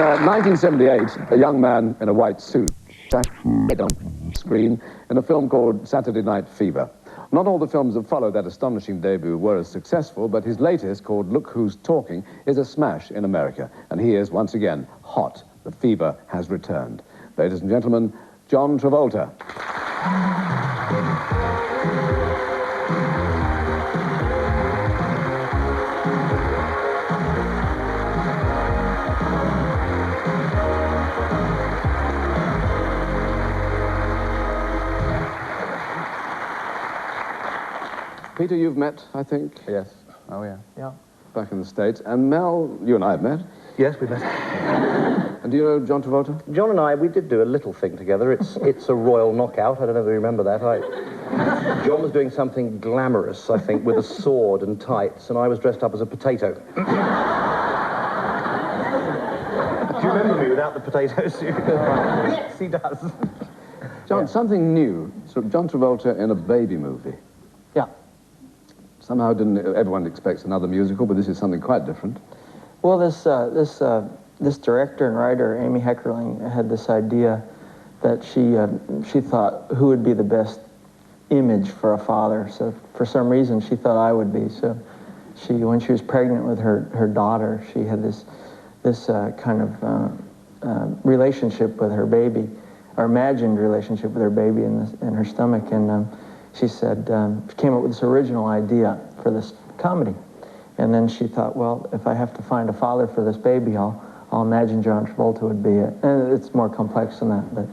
1978, a young man in a white suit on screen in a film called Saturday Night Fever. Not all the films that followed that astonishing debut were as successful, but his latest, called Look Who's Talking, is a smash in America. And he is, once again, hot. The fever has returned. Ladies and gentlemen, John Travolta. Peter, you've met, I think? Yes. Oh, yeah. Yeah. Back in the States. And Mel, you and I have met. Yes, we met. And do you know John Travolta? John and I, we did do a little thing together. It's a royal knockout. I don't know if you remember that. John was doing something glamorous, I think, with a sword and tights, and I was dressed up as a potato. Do you remember me without the potatoes? Yes, he does. John, yeah. Something new. So John Travolta in a baby movie. Yeah. Somehow everyone expects another musical, but this is something quite different. Well, this director and writer, Amy Heckerling, had this idea that she thought who would be the best image for a father. So for some reason, she thought I would be. So when she was pregnant with her daughter, she had this kind of relationship with her baby, or imagined relationship with her baby in her stomach, and she said, she came up with this original idea for this comedy. And then she thought, well, if I have to find a father for this baby, I'll imagine John Travolta would be it. And it's more complex than that, but...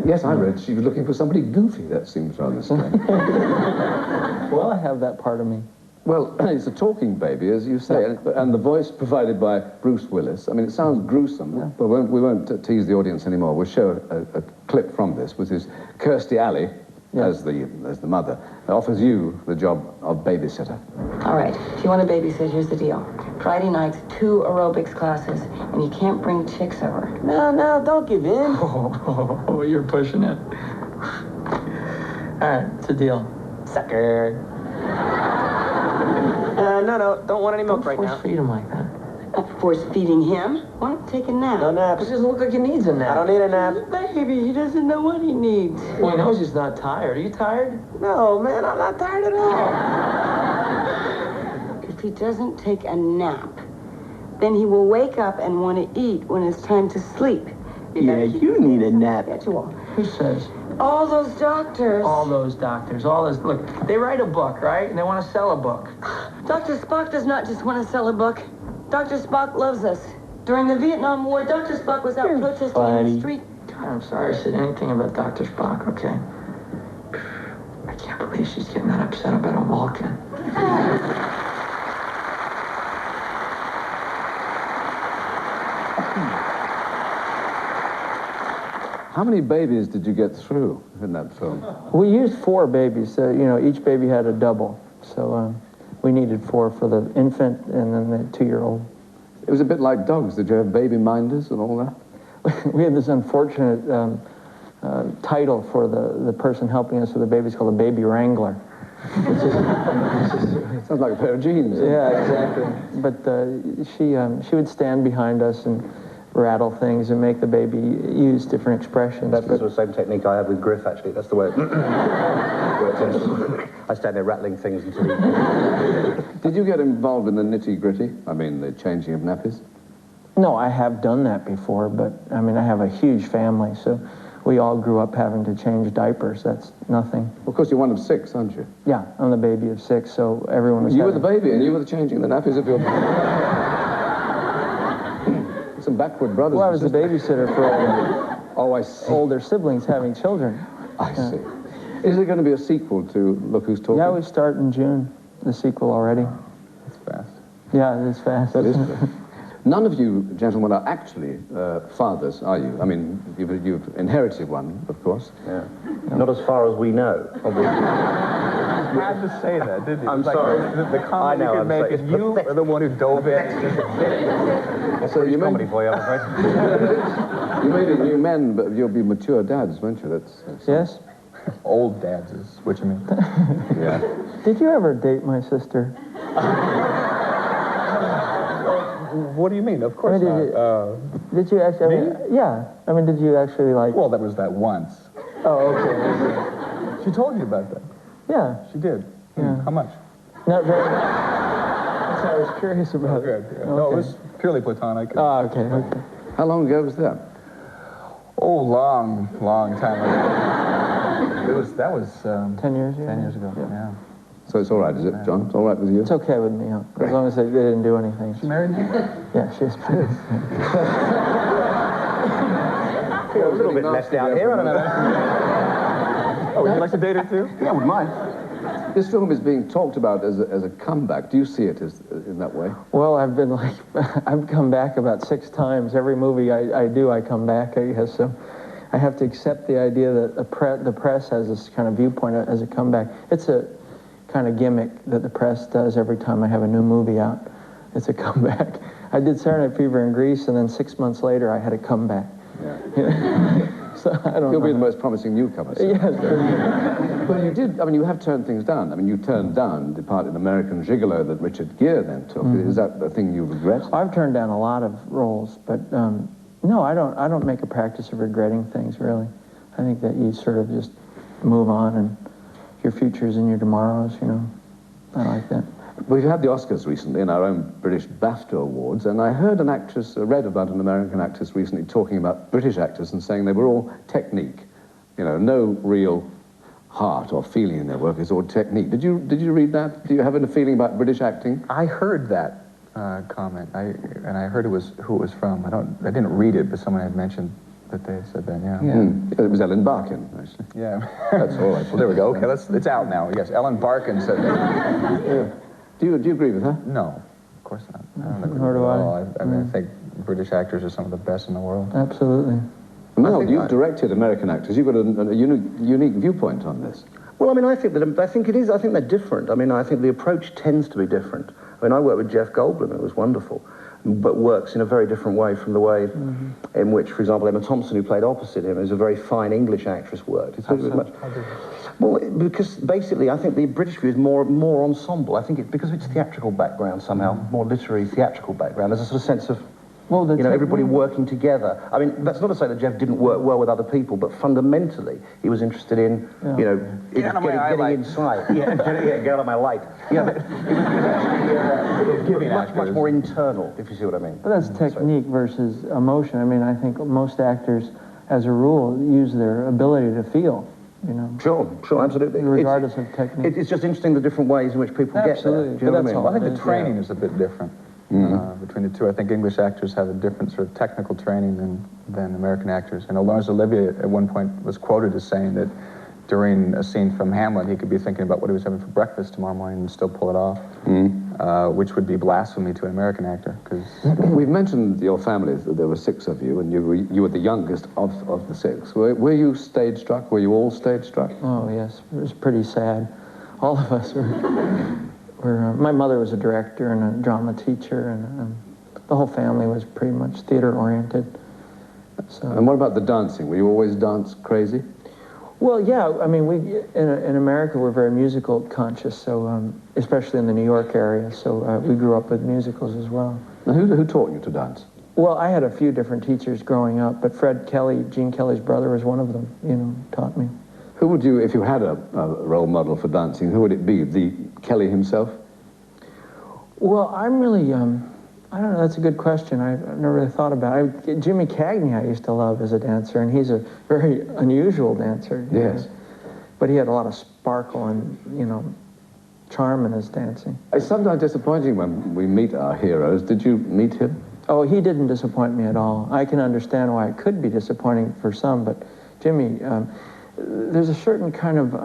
Yes, I read she was looking for somebody goofy. That seems rather strange. Well, I have that part of me. Well, it's a talking baby, as you say, and the voice provided by Bruce Willis. I mean, it sounds gruesome, but we won't tease the audience anymore. We'll show a clip from this, which is Kirstie Alley, as the mother, offers you the job of babysitter. All right, if you want to babysit, here's the deal. Friday nights, 2 aerobics classes, and you can't bring chicks over. No, don't give in. Oh, you're pushing it. All right, it's a deal. Sucker. No, don't want any milk right now. Force feed him like that. Not force feeding him. Why don't you take a nap? No naps. It doesn't look like he needs a nap. I don't need a nap. Baby, he doesn't know what he needs. Well, he knows he's not tired. Are you tired? No, man, I'm not tired at all. If he doesn't take a nap, then he will wake up and want to eat when it's time to sleep. You need a nap. Schedule. Who says? All those doctors. All those doctors. Look, they write a book, right? And they want to sell a book. Dr. Spock does not just want to sell a book. Dr. Spock loves us. During the Vietnam War, Dr. Spock was out protesting in the street. God, I'm sorry I said anything about Dr. Spock, okay? I can't believe she's getting that upset about a Vulcan. How many babies did you get through in that film? We used 4 babies. Each baby had a double. So we needed 4 for the infant and then the 2-year-old. It was a bit like dogs. Did you have baby minders and all that? We had this unfortunate title for the person helping us with the babies called a baby wrangler. Sounds like a pair of jeans. Yeah, exactly. But she would stand behind us and rattle things and make the baby use different expressions. That's the same technique I have with Griff, actually. That's the way it works. I stand there rattling things until he... Did you get involved in the nitty-gritty? I mean, the changing of nappies? No, I have done that before, but, I mean, I have a huge family, so we all grew up having to change diapers. That's nothing. Of course, you're one of 6, aren't you? Yeah, I'm the baby of 6, so everyone was You were the baby, and you were changing the nappies of your... Some backward brothers. Well, I was the babysitter for I see. older siblings having children. I see. Is there going to be a sequel to Look Who's Talking? Yeah, we start in June, the sequel already. That's fast. Yeah, it is fast. That is fast. None of you gentlemen are actually fathers, are you? I mean, you've inherited one, of course. Yeah. Not as far as we know, obviously. You had to say that, didn't you? I'm sorry. The comment you could make, and you are the one who dove in. So you comedy for you, I'm afraid. You may be new men, but you'll be mature dads, won't you? That's Yes? Old dads is what you mean. Yeah. Did you ever date my sister? What do you mean? Of course not. Did you actually? Me? Yeah. I mean, did you actually like? Well, that was that once. Oh, okay. She told you about that. Yeah. She did. Yeah. How much? Not very much. That's what I was curious about. Good. Yeah. Okay. No, it was purely platonic. Oh, okay. Okay. How long ago was that? Oh, long time ago. That was 10 years ago. 10 years ago. Yeah. So it's all right, is it, John? It's all right with you? It's okay with me, huh? As long as they didn't do anything. She married you? Yeah, she's married. Feel a little bit left out here, I don't know. Oh, would you like to date her too? Yeah, I wouldn't mind. This film is being talked about as a comeback. Do you see it as in that way? Well, I've been like, I've come back about 6 times. Every movie I do, I come back, I guess. So I have to accept the idea that the press has this kind of viewpoint as a comeback. It's a kind of gimmick that the press does every time I have a new movie out. It's a comeback. I did Saturday Night Fever in Greece, and then 6 months later, I had a comeback. Yeah. So I don't know. You'll be the most promising newcomer. So. Yes. Well, you did. I mean, you have turned things down. I mean, you turned down the part in American Gigolo that Richard Gere then took. Is that the thing you regret? I've turned down a lot of roles, but no, I don't make a practice of regretting things, really. I think that you sort of just move on, and your futures and your tomorrows, you know. I like that. We've had the Oscars recently and our own British BAFTA awards, and I heard an actress, read about an American actress recently talking about British actors and saying they were all technique. You know, no real heart or feeling in their work, it's all technique. Did you read that? Do you have a feeling about British acting? I heard that comment, and I heard who it was from. I didn't read it, but someone had mentioned that they said that. Yeah. It was Ellen Barkin, actually. Yeah. That's all right. Well, there we go. Okay, it's out now. Yes, Ellen Barkin said that. Yeah. Do you agree with her? No, of course not. I don't agree Nor do with her at I. all. I mean, I think British actors are some of the best in the world. Absolutely. Mel, you've directed American actors. You've got a unique viewpoint on this. Well, I mean, I think they're different. I mean, I think the approach tends to be different. I mean, I worked with Jeff Goldblum, it was wonderful, but works in a very different way from the way in which, for example, Emma Thompson, who played opposite him, is a very fine English actress, worked. It's well, because basically, I think the British view is more ensemble. I think it's because of its theatrical background somehow, more literary theatriral background. There's a sort of sense of, everybody working together. I mean, that's not to say that Jeff didn't work well with other people, but fundamentally, he was interested in, getting inside. Get out of my light. Yeah, but it was much more internal, if you see what I mean. But that's technique versus emotion. I mean, I think most actors, as a rule, use their ability to feel. You know. Sure, absolutely. Regardless of technique. It's just interesting the different ways in which people get there. Do you know what I mean? Well, I think the training is a bit different between the two. I think English actors have a different sort of technical training than American actors. And Laurence Olivier at one point was quoted as saying that during a scene from Hamlet, he could be thinking about what he was having for breakfast tomorrow morning and still pull it off, which would be blasphemy to an American actor. Because we've mentioned your family. There were 6 of you, and you were the youngest of the 6. Were you stage struck? Were you all stage struck? Oh yes, it was pretty sad. All of us were. My mother was a director and a drama teacher, and the whole family was pretty much theater oriented. So. And what about the dancing? Were you always dance crazy? Well, yeah. I mean, in America we're very musical conscious, so especially in the New York area. So we grew up with musicals as well. Now, who taught you to dance? Well, I had a few different teachers growing up, but Fred Kelly, Gene Kelly's brother, was one of them. Taught me. Who would you, if you had a role model for dancing, who would it be? The Kelly himself? Well, I'm really, I don't know, that's a good question. I've never really thought about it. Jimmy Cagney I used to love as a dancer, and he's a very unusual dancer. Yes. But he had a lot of sparkle and, charm in his dancing. It's sometimes disappointing when we meet our heroes. Did you meet him? Oh, he didn't disappoint me at all. I can understand why it could be disappointing for some, but Jimmy, there's a certain kind of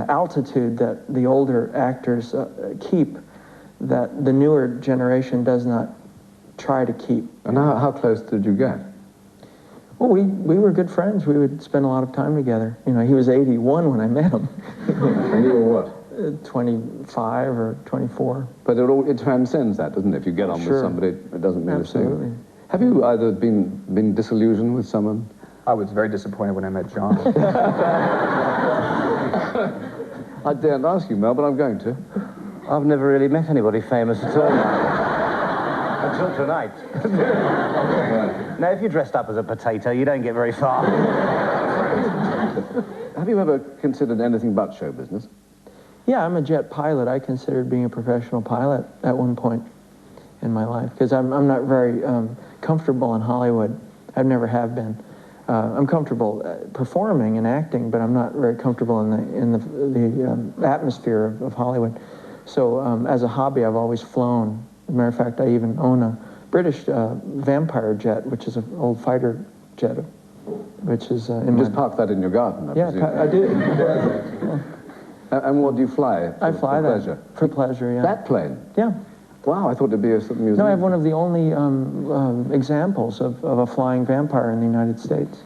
altitude that the older actors keep that the newer generation does not try to keep. And how close did you get? Well, we were good friends. We would spend a lot of time together. He was 81 when I met him. And you were what? 25 or 24. But it transcends that, doesn't it? If you get on with somebody, it doesn't mean Absolutely. the same. Have you either been disillusioned with someone? I was very disappointed when I met John. I daren't ask you, Mel, but I'm going to. I've never really met anybody famous at all. Until tonight. Now, if you're dressed up as a potato, you don't get very far. Have you ever considered anything but show business? Yeah, I'm a jet pilot. I considered being a professional pilot at one point in my life, because I'm not very comfortable in Hollywood. I never have been. I'm comfortable performing and acting, but I'm not very comfortable in the atmosphere of Hollywood. So as a hobby, I've always flown. As a matter of fact, I even own a British Vampire jet, which is an old fighter jet, which is in Just park that in your garden, I presume. I do. And what do you fly? I fly for that. pleasure? For pleasure, yeah. That plane? Yeah. Wow, I thought it'd be a sort of museum. No, I have one of the only examples of a flying vampire in the United States.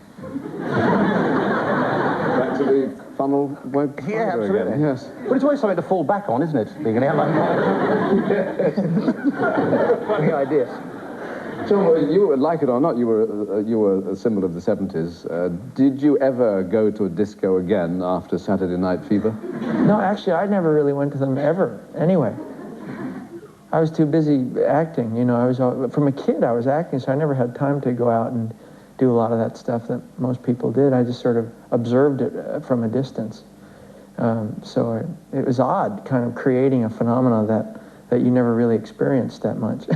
Back to the funnel web Yeah, absolutely. again. Yes. But it's always something to fall back on, isn't it? Being an airline. Funny idea. John, you were, like it or not, you were a symbol of the 70s. Did you ever go to a disco again after Saturday Night Fever? No, actually, I never really went to them ever, anyway. I was too busy acting, you know. From a kid, I was acting, so I never had time to go out and do a lot of that stuff that most people did. I just sort of observed it from a distance. So it was odd, kind of creating a phenomena that you never really experienced that much.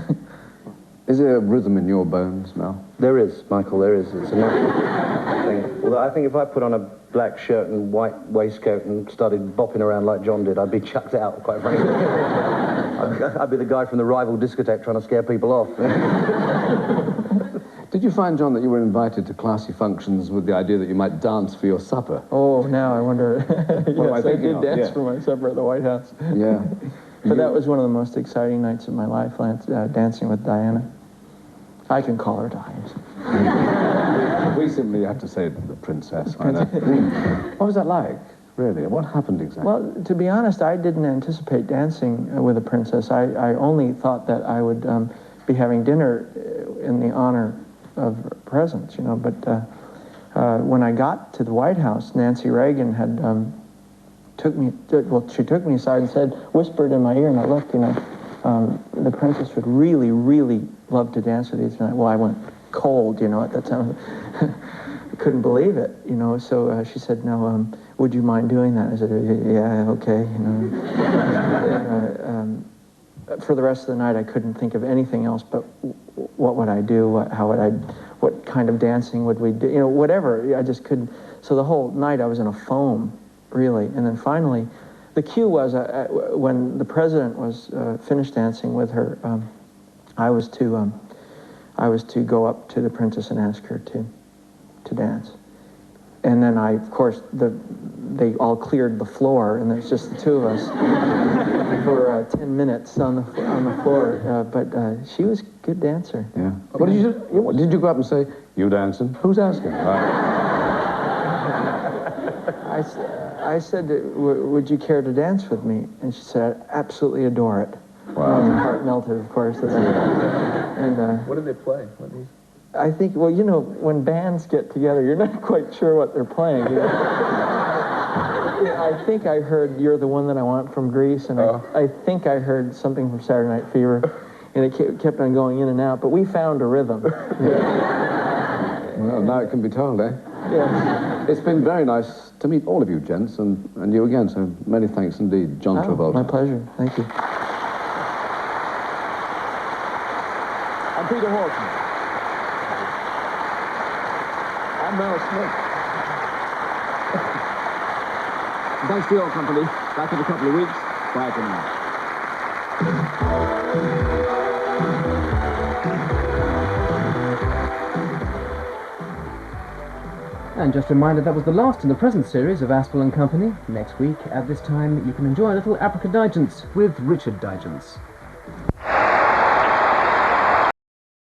Is there a rhythm in your bones, Mel? There is, Michael, there is. It's a natural thing. Although I think if I put on a black shirt and white waistcoat and started bopping around like John did, I'd be chucked out, quite frankly. I'd be the guy from the rival discotheque trying to scare people off. Did you find, John, that you were invited to classy functions with the idea that you might dance for your supper? Oh, now I wonder. Yes, I did of? dance Yeah. for my supper at the White House. Yeah. But that was one of the most exciting nights of my life, dancing with Diana. I can call her Diana. We simply have to say the princess. I know. What was that like, really? What happened exactly? Well, to be honest, I didn't anticipate dancing with a princess. I only thought that I would be having dinner in the honor of her presence, you know. But when I got to the White House, Nancy Reagan had she took me aside and whispered in my ear, and I looked, you know, the princess would really, really love to dance with you tonight. Well, I went cold, you know, at that time. I couldn't believe it, you know. So she said, "No, would you mind doing that?" I said, "Yeah, okay," you know. For the rest of the night, I couldn't think of anything else but what would I do? What kind of dancing would we do? You know, whatever. I just couldn't. So the whole night I was in a foam, really. And then finally, the cue was when the president was finished dancing with her. I was to go up to the princess and ask her to dance. And then of course, they all cleared the floor, and there's just the two of us for 10 minutes on the floor. But she was a good dancer. Yeah. What did you do? Did you go up and say, "You dancing? Who's asking?" I said, "Would you care to dance with me?" And she said, "I absolutely adore it." Wow. My heart melted, of course. And What did they play? I think, well, you know, when bands get together, you're not quite sure what they're playing. You know? I think I heard "You're the One That I Want" from Grease, and I think I heard something from Saturday Night Fever, and it kept on going in and out, but we found a rhythm. Well, now it can be told, eh? Yes. It's been very nice to meet all of you, gents, and you again, so many thanks indeed, John Travolta. My pleasure. Thank you. I'm Peter Horton. I'm Meryl Smith. Thanks for your company. Back in a couple of weeks. Bye for now. And just a reminder, that was the last in the present series of Aspel & Company. Next week, at this time, you can enjoy a little Abracadabra with Richard Digance.